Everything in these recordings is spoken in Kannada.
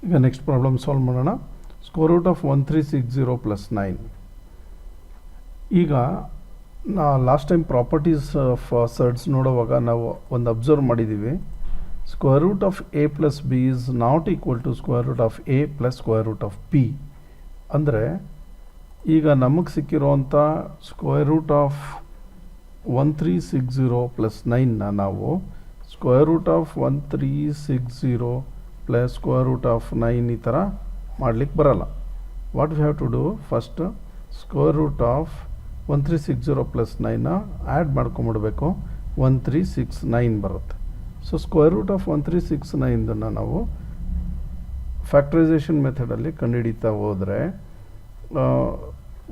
ಈಗ ನೆಕ್ಸ್ಟ್ ಪ್ರಾಬ್ಲಮ್ ಸಾಲ್ವ್ ಮಾಡೋಣ. Square root of 1360 plus 9. ಈಗ last time properties of surds ನೋಡುವಾಗ ನಾವು ಒಂದು ಅಬ್ಸರ್ವ್ ಮಾಡಿದ್ದೀವಿ. Square root of A plus B is not equal to square root of A plus square root of B. ಅಂದರೆ ಈಗ ನಮಗೆ ಸಿಕ್ಕಿರೋವಂಥ ಸ್ಕ್ವೇರ್ ರೂಟ್ ಆಫ್ 1360 ಪ್ಲಸ್ 9ನ ನಾವು square root of 1360 plus square root of 9 ಈ ಥರ ಮಾಡಲಿಕ್ಕೆ ಬರಲ್ಲ. What we have to do, first square root of 1360 plus 9ನ ಆ್ಯಡ್ ಮಾಡ್ಕೊಂಬಿಡ್ಬೇಕು. 1369 ಬರುತ್ತೆ. ಸೊ ಸ್ಕ್ವೇರ್ ರೂಟ್ ಆಫ್ 1369 ನಾವು ಫ್ಯಾಕ್ಟ್ರೈಸೇಷನ್ ಮೆಥಡಲ್ಲಿ ಕಂಡುಹಿಡಿತಾ ಹೋದರೆ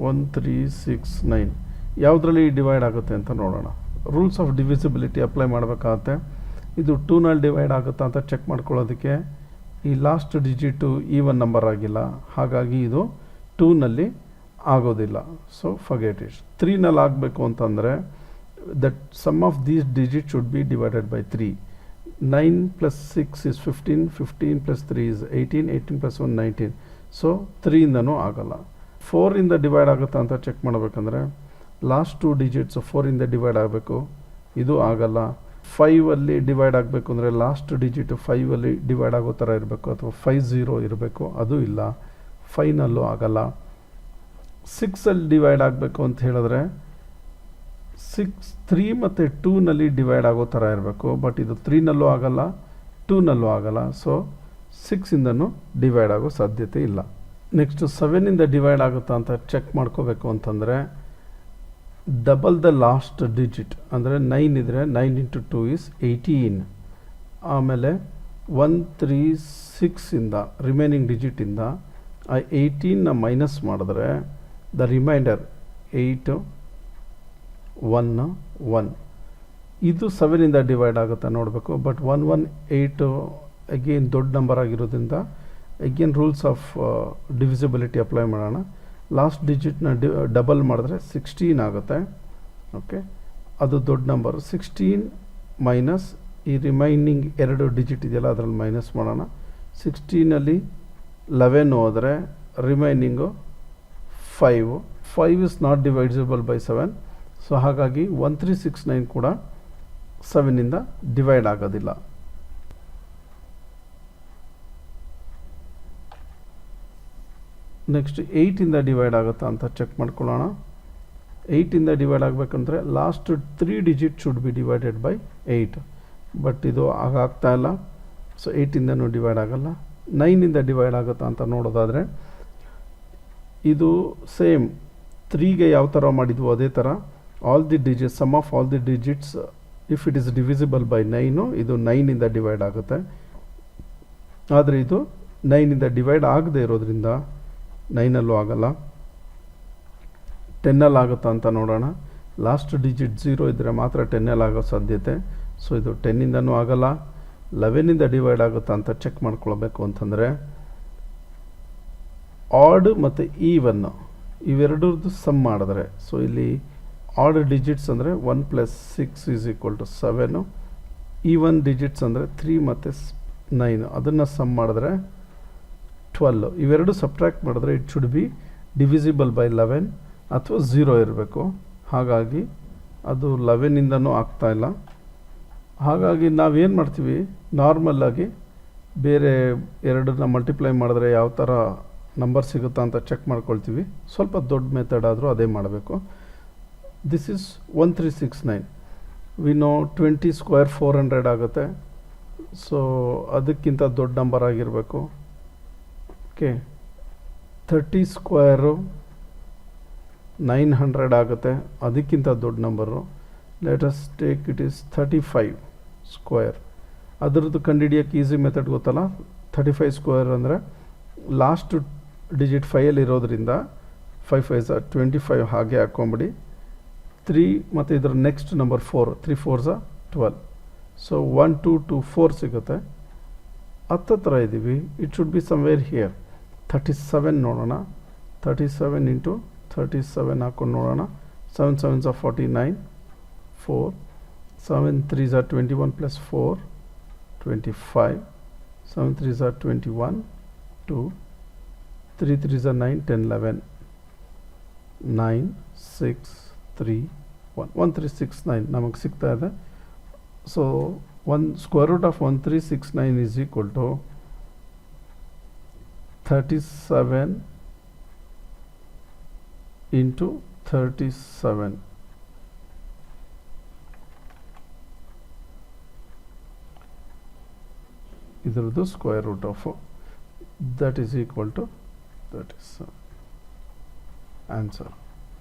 1369 ಯಾವುದರಲ್ಲಿ ಡಿವೈಡ್ ಆಗುತ್ತೆ ಅಂತ ನೋಡೋಣ. ರೂಲ್ಸ್ ಆಫ್ ಡಿವಿಸಿಬಿಲಿಟಿ ಅಪ್ಲೈ ಮಾಡಬೇಕಾಗತ್ತೆ. ಇದು 2ನಲ್ಲಿ ಡಿವೈಡ್ ಆಗುತ್ತಾ ಅಂತ ಚೆಕ್ ಮಾಡ್ಕೊಳ್ಳೋದಕ್ಕೆ ಈ ಲಾಸ್ಟ್ ಡಿಜಿಟು ಈವನ್ ನಂಬರ್ ಆಗಿಲ್ಲ, ಹಾಗಾಗಿ ಇದು 2ನಲ್ಲಿ ಆಗೋದಿಲ್ಲ. So forget it. 3ನಲ್ಲಿ ಆಗಬೇಕು ಅಂತಂದರೆ that sum of these digit should be divided by 3. 9 plus 6 is 15, 15 plus 3 is 18, 18 plus 1 19. So 3ಇಂದನೂ ಆಗಲ್ಲ. 4ಇಂದ ಡಿವೈಡ್ ಆಗುತ್ತಾ ಅಂತ ಚೆಕ್ ಮಾಡಬೇಕಂದ್ರೆ ಲಾಸ್ಟ್ 2 ಡಿಜಿಟ್ಸು 4ಇಂದ ಡಿವೈಡ್ ಆಗಬೇಕು, ಇದು ಆಗಲ್ಲ. 5ಅಲ್ಲಿ ಡಿವೈಡ್ ಆಗಬೇಕು ಅಂದರೆ ಲಾಸ್ಟ್ ಡಿಜಿಟು 5ಅಲ್ಲಿ ಡಿವೈಡ್ ಆಗೋ ಥರ ಇರಬೇಕು, ಅಥವಾ 50 ಇರಬೇಕು, ಅದು ಇಲ್ಲ. 5ನಲ್ಲೂ ಆಗಲ್ಲ. 6ಅಲ್ಲಿ ಡಿವೈಡ್ ಆಗಬೇಕು ಅಂತ ಹೇಳಿದ್ರೆ 3 ಮತ್ತು 2ನಲ್ಲಿ ಡಿವೈಡ್ ಆಗೋ ಥರ ಇರಬೇಕು, ಬಟ್ ಇದು 3ನಲ್ಲೂ ಆಗಲ್ಲ, 2ನಲ್ಲೂ ಆಗಲ್ಲ. ಸೊ 6ಇಂದನೂ ಡಿವೈಡ್ ಆಗೋ ಸಾಧ್ಯತೆ ಇಲ್ಲ. ನೆಕ್ಸ್ಟ್ 7ಇಂದ ಡಿವೈಡ್ ಆಗುತ್ತಾ ಅಂತ ಚೆಕ್ ಮಾಡ್ಕೋಬೇಕು ಅಂತಂದರೆ ಡಬಲ್ ದ ಲಾಸ್ಟ್ ಡಿಜಿಟ್, ಅಂದರೆ 9 ಇದ್ದರೆ 9 ಇಂಟು 2 ಈಸ್ 18. ಆಮೇಲೆ 136ಇಂದ ರಿಮೈನಿಂಗ್ ಡಿಜಿಟಿಂದ ಆ 18ನ ಮೈನಸ್ ಮಾಡಿದ್ರೆ ದ ರಿಮೈಂಡರ್ 8 1 1. ಇದು 7ಇಂದ ಡಿವೈಡ್ ಆಗುತ್ತಾ ನೋಡಬೇಕು. ಬಟ್ 118 ಅಗೇನ್ ದೊಡ್ಡ ನಂಬರ್ ಆಗಿರೋದ್ರಿಂದ again rules of divisibility apply ಮಾಡೋಣ. ಲಾಸ್ಟ್ ಡಿಜಿಟ್ನ ಡಬಲ್ ಮಾಡಿದ್ರೆ 16 ಆಗುತ್ತೆ. ಓಕೆ, ಅದು ದೊಡ್ಡ ನಂಬರ್. 16 ಮೈನಸ್ ಈ ರಿಮೈನಿಂಗ್ 2 ಡಿಜಿಟ್ ಇದೆಯಲ್ಲ ಅದರಲ್ಲಿ ಮೈನಸ್ ಮಾಡೋಣ. 16ಅಲ್ಲಿ 11 ಹೋದರೆ remaining 5. 5 is not divisible by 7. So ಹಾಗಾಗಿ 1369 ಕೂಡ 7ಇಂದ ಡಿವೈಡ್ ಆಗೋದಿಲ್ಲ. ನೆಕ್ಸ್ಟ್ 8ಇಂದ ಡಿವೈಡ್ ಆಗುತ್ತಾ ಅಂತ ಚೆಕ್ ಮಾಡ್ಕೊಳ್ಳೋಣ. 8ಇಂದ ಡಿವೈಡ್ ಆಗಬೇಕಂದ್ರೆ last 3 digit should be divided by 8, but ಇದು ಆಗ್ತಾ ಇಲ್ಲ. ಸೊ 8ಇಂದನೂ ಡಿವೈಡ್ ಆಗಲ್ಲ. 9ಇಂದ ಡಿವೈಡ್ ಆಗುತ್ತಾ ಅಂತ ನೋಡೋದಾದರೆ ಇದು ಸೇಮ್ 3ಗೆ ಯಾವ ಥರ ಮಾಡಿದ್ವು ಅದೇ ಥರ all the digits, sum of all the digits if it is divisible by 9 ಇದು 9ಇಂದ ಡಿವೈಡ್ ಆಗುತ್ತೆ. ಆದರೆ ಇದು 9ಇಂದ ಡಿವೈಡ್ ಆಗದೆ ಇರೋದ್ರಿಂದ 9ಅಲ್ಲೂ ಆಗಲ್ಲ. 10ಅಲ್ಲಿ ಆಗುತ್ತಾ ಅಂತ ನೋಡೋಣ. ಲಾಸ್ಟ್ ಡಿಜಿಟ್ 0 ಇದ್ದರೆ ಮಾತ್ರ 10ಅಲ್ಲಿ ಆಗೋ ಸಾಧ್ಯತೆ. ಸೊ ಇದು 10ಇಂದನೂ ಆಗಲ್ಲ. 11ಇಂದ ಡಿವೈಡ್ ಆಗುತ್ತಾ ಅಂತ ಚೆಕ್ ಮಾಡ್ಕೊಳ್ಬೇಕು ಅಂತಂದರೆ ಆಡ್ ಮತ್ತು ಈವನ್ ಇವೆರಡರದ್ದು ಸಮ್ ಮಾಡಿದ್ರೆ, ಸೊ ಇಲ್ಲಿ ಆಡ್ ಡಿಜಿಟ್ಸ್ ಅಂದರೆ 1 plus 6 is equal to 7. Even digits ಅಂದರೆ 3 ಮತ್ತು 9, ಅದನ್ನು ಸಮ್ ಮಾಡಿದ್ರೆ 12. ಇವೆರಡು ಸಬ್ಟ್ರ್ಯಾಕ್ಟ್ ಮಾಡಿದ್ರೆ it should be divisible by 11 ಅಥವಾ 0 ಇರಬೇಕು. ಹಾಗಾಗಿ ಅದು 11ಇಂದನೂ ಆಗ್ತಾಯಿಲ್ಲ. ಹಾಗಾಗಿ ನಾವೇನು ಮಾಡ್ತೀವಿ, ನಾರ್ಮಲ್ಲಾಗಿ ಬೇರೆ ಎರಡನ್ನ ಮಲ್ಟಿಪ್ಲೈ ಮಾಡಿದ್ರೆ ಯಾವ ಥರ ನಂಬರ್ ಸಿಗುತ್ತಾ ಅಂತ ಚೆಕ್ ಮಾಡ್ಕೊಳ್ತೀವಿ. ಸ್ವಲ್ಪ ದೊಡ್ಡ ಮೆಥಡ್ ಆದರೂ ಅದೇ ಮಾಡಬೇಕು. This is 1369. We know 20 square 400 ಆಗುತ್ತೆ. ಸೊ ಅದಕ್ಕಿಂತ ದೊಡ್ಡ ನಂಬರ್ ಆಗಿರಬೇಕು. ಓಕೆ, 30 ಸ್ಕ್ವೇರು 900 ಆಗುತ್ತೆ, ಅದಕ್ಕಿಂತ ದೊಡ್ಡ number. Let us take it is 35 square. ಅದರದ್ದು ಕಂಡುಹಿಡಿಯೋಕ್ಕೆ ಈಸಿ ಮೆಥಡ್ ಗೊತ್ತಲ್ಲ. 35 ಸ್ಕ್ವೇರ್ ಅಂದರೆ ಲಾಸ್ಟ್ ಡಿಜಿಟ್ 5ಅಲ್ಲಿ ಇರೋದ್ರಿಂದ 5 5s 25 ಹಾಗೆ ಹಾಕ್ಕೊಂಬಿಡಿ. 3 ಮತ್ತು ಇದರ ನೆಕ್ಸ್ಟ್ ನಂಬರ್ 4, 3 4s 12. ಸೊ 1 2 2 4 ಸಿಗುತ್ತೆ. ಹತ್ತತ್ರ ಇದ್ದೀವಿ. It should be somewhere here. 37 ನೋಡೋಣ. 37 ಇಂಟು 37 ಹಾಕ್ಕೊಂಡು ನೋಡೋಣ. 7 7s 49, 4 7 3s 21 plus 4 25, 7 3s 21, 2 3 3s are 9 10 11 9 6 3 1 1369 ನಮಗೆ ಸಿಗ್ತಾ ಇದೆ. So square root of 1369 is equal to 37 into 37. ಇದರದ್ದು square root of that is equal to that is answer.